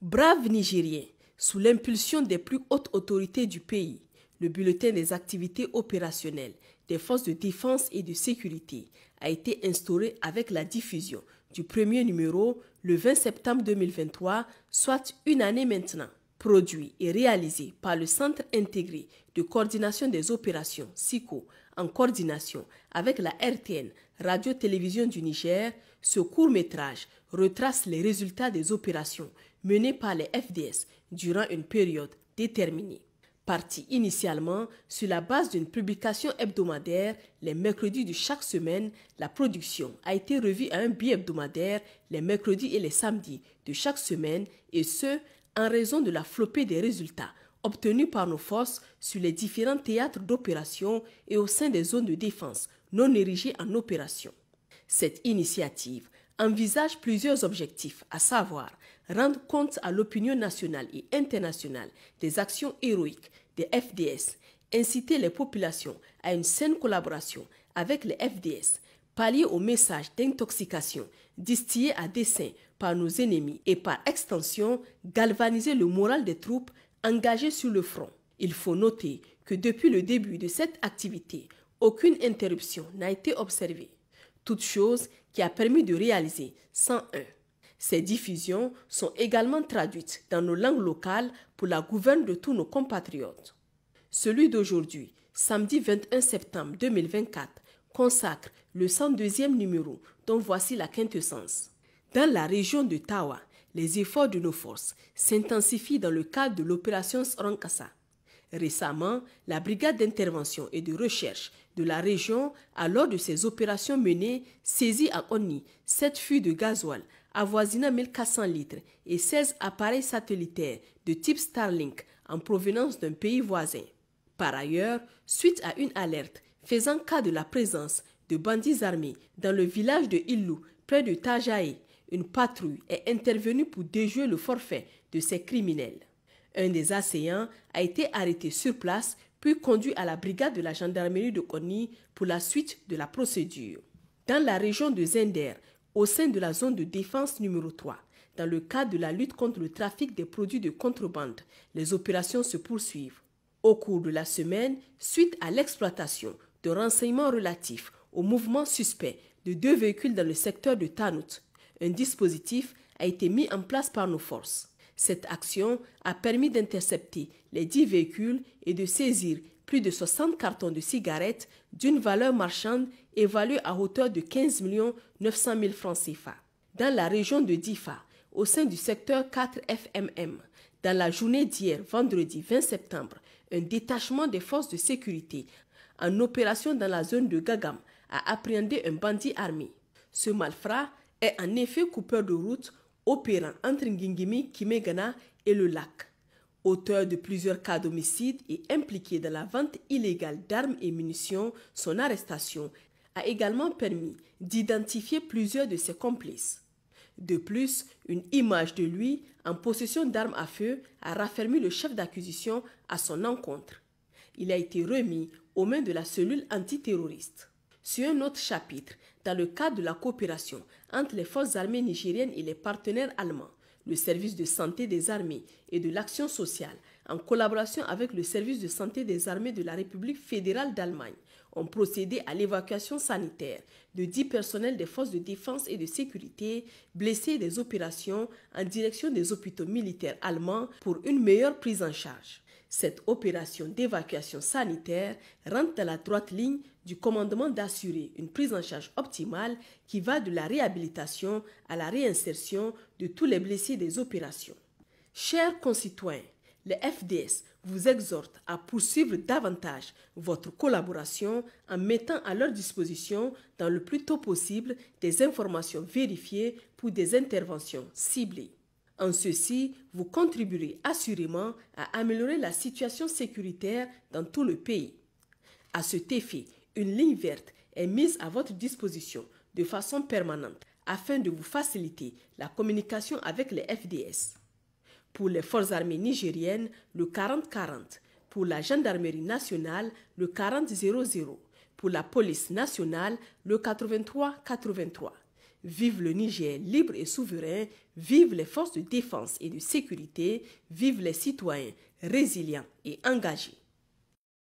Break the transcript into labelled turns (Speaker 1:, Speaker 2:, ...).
Speaker 1: Braves Nigériens, sous l'impulsion des plus hautes autorités du pays, le bulletin des activités opérationnelles des forces de défense et de sécurité a été instauré avec la diffusion du premier numéro le 20 septembre 2023, soit une année maintenant. Produit et réalisé par le Centre intégré de coordination des opérations SICO en coordination avec la RTN, Radio-Télévision du Niger, ce court-métrage retrace les résultats des opérations menées par les FDS durant une période déterminée. Parti initialement sur la base d'une publication hebdomadaire les mercredis de chaque semaine, la production a été revue à un bi-hebdomadaire les mercredis et les samedis de chaque semaine, et ce, en raison de la flopée des résultats obtenus par nos forces sur les différents théâtres d'opération et au sein des zones de défense non érigées en opération. Cette initiative envisage plusieurs objectifs, à savoir rendre compte à l'opinion nationale et internationale des actions héroïques des FDS, inciter les populations à une saine collaboration avec les FDS, pallier aux messages d'intoxication distillés à dessein par nos ennemis et par extension galvaniser le moral des troupes engagées sur le front. Il faut noter que depuis le début de cette activité, aucune interruption n'a été observée, toute chose qui a permis de réaliser 101. Ces diffusions sont également traduites dans nos langues locales pour la gouverne de tous nos compatriotes. Celui d'aujourd'hui, samedi 21 septembre 2024, consacre le 102e numéro dont voici la quintessence. Dans la région de Tawa, les efforts de nos forces s'intensifient dans le cadre de l'opération Srankassa. Récemment, la brigade d'intervention et de recherche de la région a, lors de ses opérations menées, saisi à Onni 7 fûts de gasoil avoisinant 1400 litres et 16 appareils satellitaires de type Starlink en provenance d'un pays voisin. Par ailleurs, suite à une alerte faisant cas de la présence de bandits armés dans le village de Illou, près de Tajaé, une patrouille est intervenue pour déjouer le forfait de ces criminels. Un des assaillants a été arrêté sur place puis conduit à la brigade de la gendarmerie de Konni pour la suite de la procédure. Dans la région de Zender, au sein de la zone de défense numéro 3, dans le cadre de la lutte contre le trafic des produits de contrebande, les opérations se poursuivent. Au cours de la semaine, suite à l'exploitation de renseignements relatifs au mouvement suspect de 2 véhicules dans le secteur de Tanout, un dispositif a été mis en place par nos forces. Cette action a permis d'intercepter les 10 véhicules et de saisir plus de 60 cartons de cigarettes d'une valeur marchande évaluée à hauteur de 15 900 000 francs CFA. Dans la région de Difa, au sein du secteur 4 FMM, dans la journée d'hier, vendredi 20 septembre, un détachement des forces de sécurité en opération dans la zone de Gagam a appréhendé un bandit armé. Ce malfrat est en effet coupeur de route opérant entre Ngingimi, Kimegana et le lac. Auteur de plusieurs cas d'homicide et impliqué dans la vente illégale d'armes et munitions, son arrestation a également permis d'identifier plusieurs de ses complices. De plus, une image de lui en possession d'armes à feu a raffermi le chef d'acquisition à son encontre. Il a été remis aux mains de la cellule antiterroriste. Sur un autre chapitre, dans le cadre de la coopération entre les forces armées nigériennes et les partenaires allemands, le service de santé des armées et de l'action sociale, en collaboration avec le service de santé des armées de la République fédérale d'Allemagne, ont procédé à l'évacuation sanitaire de 10 personnels des forces de défense et de sécurité blessés des opérations en direction des hôpitaux militaires allemands pour une meilleure prise en charge. Cette opération d'évacuation sanitaire rentre dans la droite ligne du commandement d'assurer une prise en charge optimale qui va de la réhabilitation à la réinsertion de tous les blessés des opérations. Chers concitoyens, les FDS vous exhortent à poursuivre davantage votre collaboration en mettant à leur disposition dans le plus tôt possible des informations vérifiées pour des interventions ciblées. En ceci, vous contribuerez assurément à améliorer la situation sécuritaire dans tout le pays. À cet effet, une ligne verte est mise à votre disposition de façon permanente afin de vous faciliter la communication avec les FDS. Pour les forces armées nigériennes, le 40-40. Pour la gendarmerie nationale, le 40-00. Pour la police nationale, le 83-83. Vive le Niger libre et souverain, vive les forces de défense et de sécurité, vive les citoyens résilients et engagés.